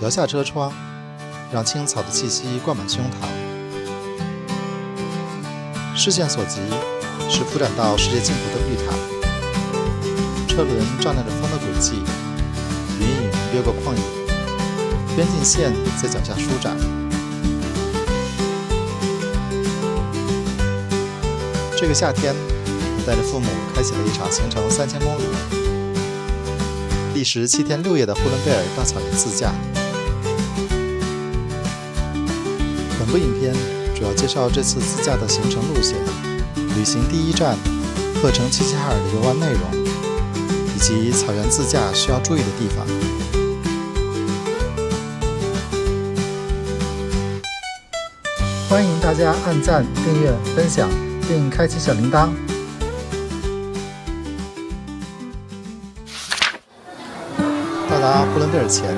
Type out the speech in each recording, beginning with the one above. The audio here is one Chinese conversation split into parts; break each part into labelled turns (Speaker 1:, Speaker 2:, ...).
Speaker 1: 摇下车窗，让青草的气息灌满胸膛。视线所及是铺展到世界尽头的绿毯，车轮丈量着风的轨迹，云影掠过旷野，边境线在脚下舒展。这个夏天，我带着父母开启了一场行程3000公里，历时7天6夜的呼伦贝尔大草原自驾。本部影片主要介绍这次自驾的行程路线、旅行第一站赫城齐齐哈尔的游玩内容，以及草原自驾需要注意的地方。欢迎大家按赞、订阅、分享，并开启小铃铛。到达呼伦贝尔前，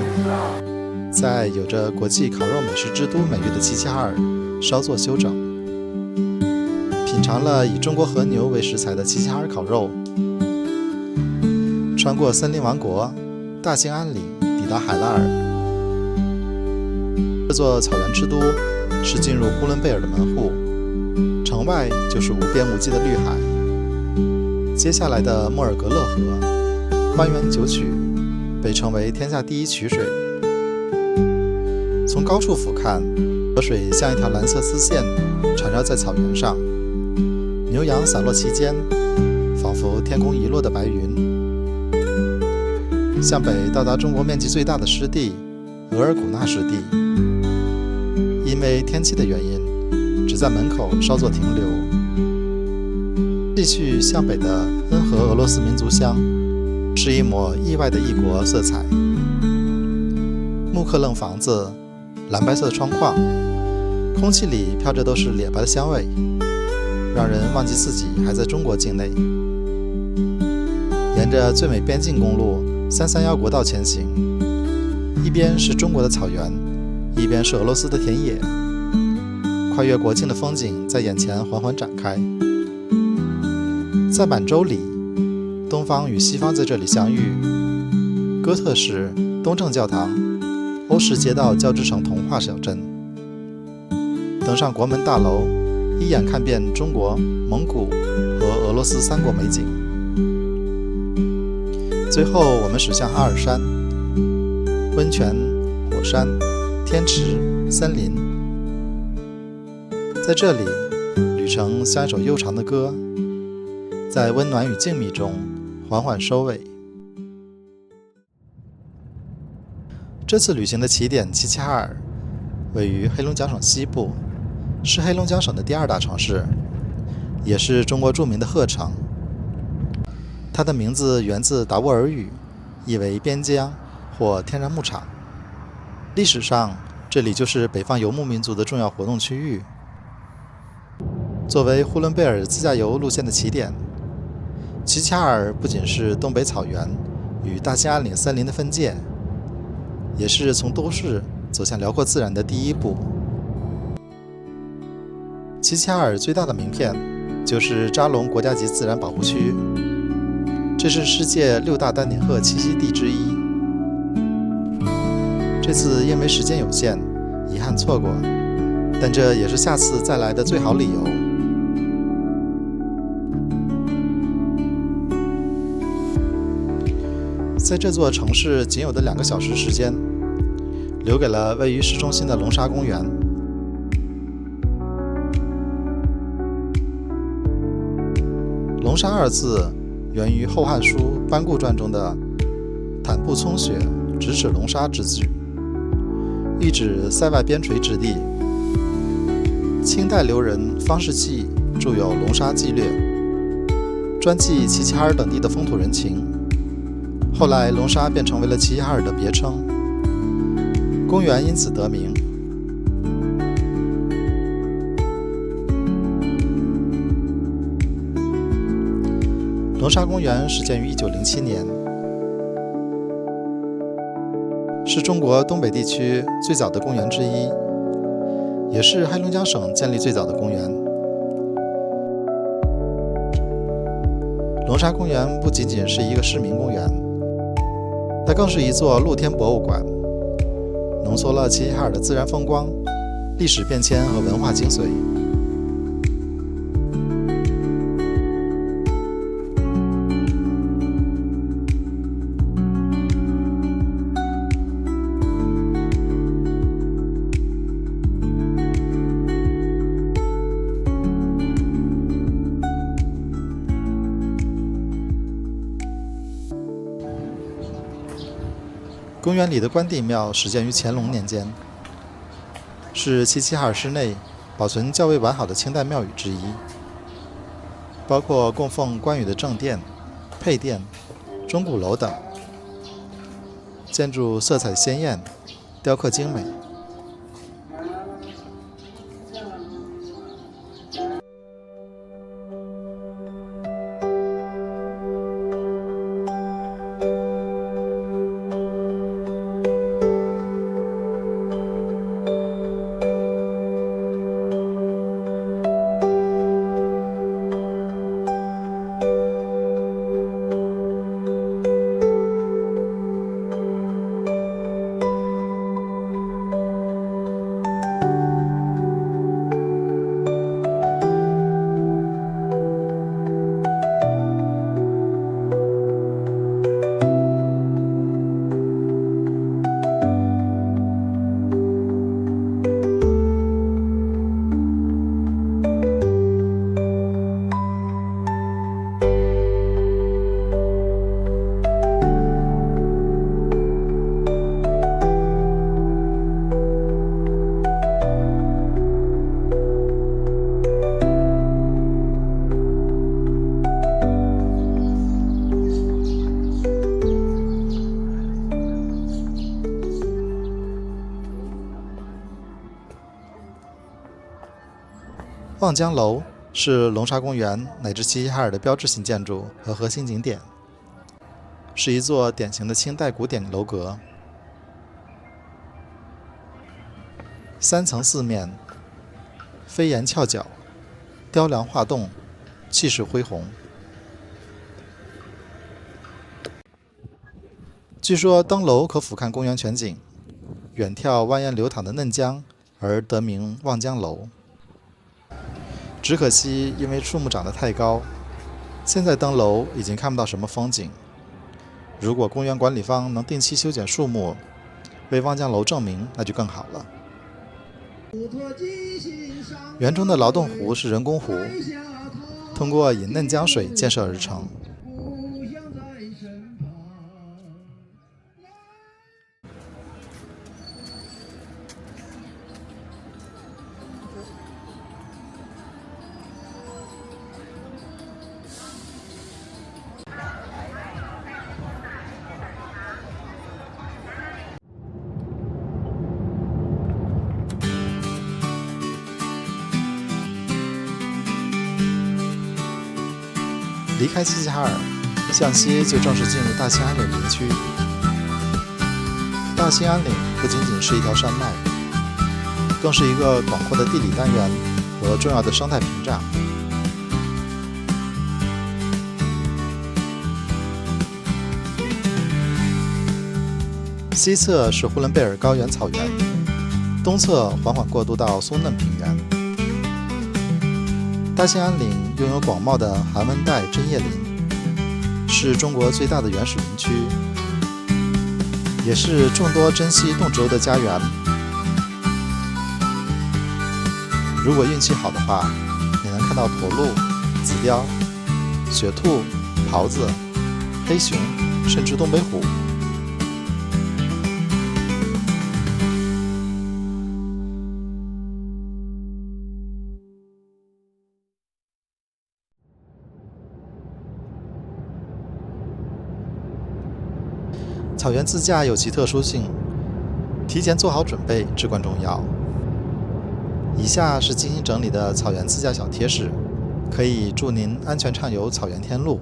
Speaker 1: 在有着国际烤肉美食之都美誉的齐齐哈尔稍作休整，品尝了以中国和牛为食材的齐齐哈尔烤肉，穿过森林王国、大兴安岭，抵达海拉尔。这座草原之都是进入呼伦贝尔的门户，城外就是无边无际的绿海。接下来的莫尔格勒河，湾源九曲，被称为天下第一曲水。从高处俯瞰，河水像一条蓝色丝线缠绕在草原上，牛羊散落其间，仿佛天空遗落的白云。向北到达中国面积最大的湿地额尔古纳湿地，因为天气的原因，只在门口稍作停留。继续向北的恩和俄罗斯民族乡，是一抹意外的异国色彩。木刻楞房子，蓝白色的窗框，空气里飘着都是咧白的香味，让人忘记自己还在中国境内。沿着最美边境公路331国道前行，一边是中国的草原，一边是俄罗斯的田野，跨越国境的风景在眼前缓缓展开。在满洲里，东方与西方在这里相遇，哥特式、东正教堂、欧式街道交织成童话小镇。登上国门大楼，一眼看遍中国、蒙古和俄罗斯3国美景。最后我们驶向阿尔山，温泉、火山、天池、森林，在这里，旅程像一首悠长的歌，在温暖与静谧中缓缓收尾。这次旅行的起点齐齐哈尔位于黑龙江省西部，是黑龙江省的第2大城市，也是中国著名的鹤城。它的名字源自达斡尔语，意为边疆或天然牧场。历史上，这里就是北方游牧民族的重要活动区域。作为呼伦贝尔自驾游路线的起点，齐齐哈尔不仅是东北草原与大兴安岭森林的分界，也是从都市走向辽阔自然的第一步。齐齐哈尔最大的名片就是扎龙国家级自然保护区，这是世界6大丹顶鹤栖息地之一。这次因为时间有限，遗憾错过，但这也是下次再来的最好理由。在这座城市仅有的2个小时时间，留给了位于市中心的龙沙公园。龙沙2字源于《后汉书·班固传》中的“坦布葱雪，直指龙沙”之句，意指塞外边陲之地。清代刘人方士稷著有《龙沙纪略》，专记齐齐哈尔等地的风土人情。后来龙沙便成为了齐齐哈尔的别称，公园因此得名。龙沙公园始建于1907年，是中国东北地区最早的公园之一，也是黑龙江省建立最早的公园。龙沙公园不仅仅是一个市民公园，它更是一座露天博物馆，浓缩了齐齐哈尔的自然风光、历史变迁和文化精髓。公园里的关帝庙始建于乾隆年间，是齐齐哈尔市内保存较为完好的清代庙宇之一，包括供奉关羽的正殿、配殿、钟鼓楼等，建筑色彩鲜艳，雕刻精美。望江楼是龙沙公园乃至齐齐哈尔的标志性建筑和核心景点，是一座典型的清代古典楼阁，3层4面，飞檐翘角，雕梁画栋，气势恢宏。据说登楼可俯瞰公园全景，远眺蜿蜒流淌的嫩江，而得名望江楼。只可惜因为树木长得太高，现在登楼已经看不到什么风景。如果公园管理方能定期修剪树木，为望江楼正名，那就更好了。园中的劳动湖是人工湖，通过引嫩江水建设而成。离开齐齐哈尔，向西就正式进入大兴安岭林区。大兴安岭不仅仅是一条山脉，更是一个广阔的地理单元和重要的生态屏障。西侧是呼伦贝尔高原草原，东侧缓缓过渡到松嫩平原。大兴安岭拥有广袤的寒温带针叶林，是中国最大的原始林区，也是众多珍稀动植物的家园。如果运气好的话，你能看到驼鹿、紫貂、雪兔、狍子、黑熊，甚至东北虎。草原自驾有其特殊性，提前做好准备至关重要。以下是精心整理的草原自驾小贴士，可以助您安全畅游草原天路。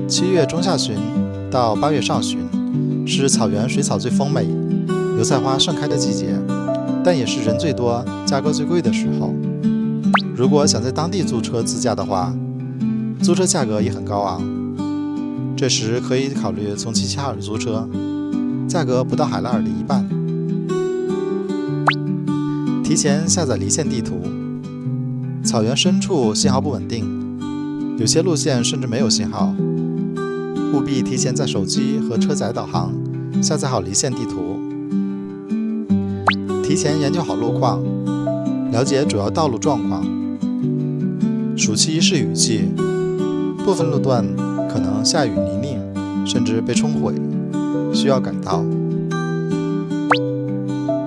Speaker 1: 7月中下旬到8月上旬是草原水草最丰美、油菜花盛开的季节，但也是人最多、价格最贵的时候。如果想在当地租车自驾的话，租车价格也很高昂，这时可以考虑从齐齐哈尔租车，价格不到海拉尔的一半。提前下载离线地图，草原深处信号不稳定，有些路线甚至没有信号，务必提前在手机和车载导航下载好离线地图，提前研究好路况，了解主要道路状况。暑期是雨季，部分路段可能下雨泥泞，甚至被冲毁，需要改道。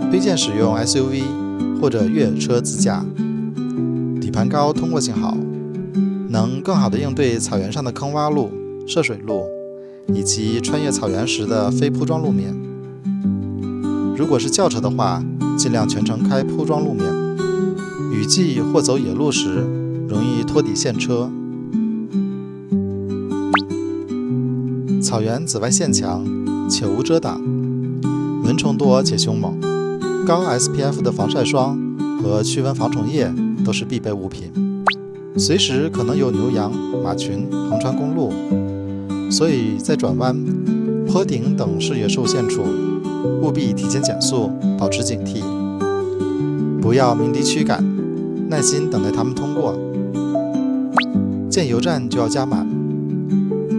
Speaker 1: 推荐使用 SUV 或者越野车自驾，底盘高，通过性好，能更好地应对草原上的坑洼路、涉水路，以及穿越草原时的非铺装路面。如果是轿车的话，尽量全程开铺装路面，雨季或走野路时容易拖底陷车。草原紫外线强且无遮挡，蚊虫多且凶猛，高 SPF 的防晒霜和驱蚊防虫液都是必备物品。随时可能有牛羊、马群横穿公路，所以在转弯、坡顶等视野受限处，务必提前减速，保持警惕，不要鸣笛驱赶，耐心等待它们通过。见油站就要加满。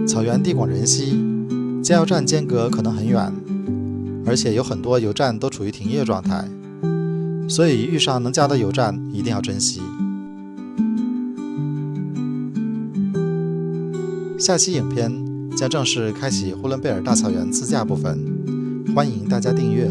Speaker 1: 草原地广人稀，加油站间隔可能很远，而且有很多油站都处于停业状态，所以遇上能加的油站一定要珍惜。下期影片将正式开启呼伦贝尔大草原自驾部分，欢迎大家订阅。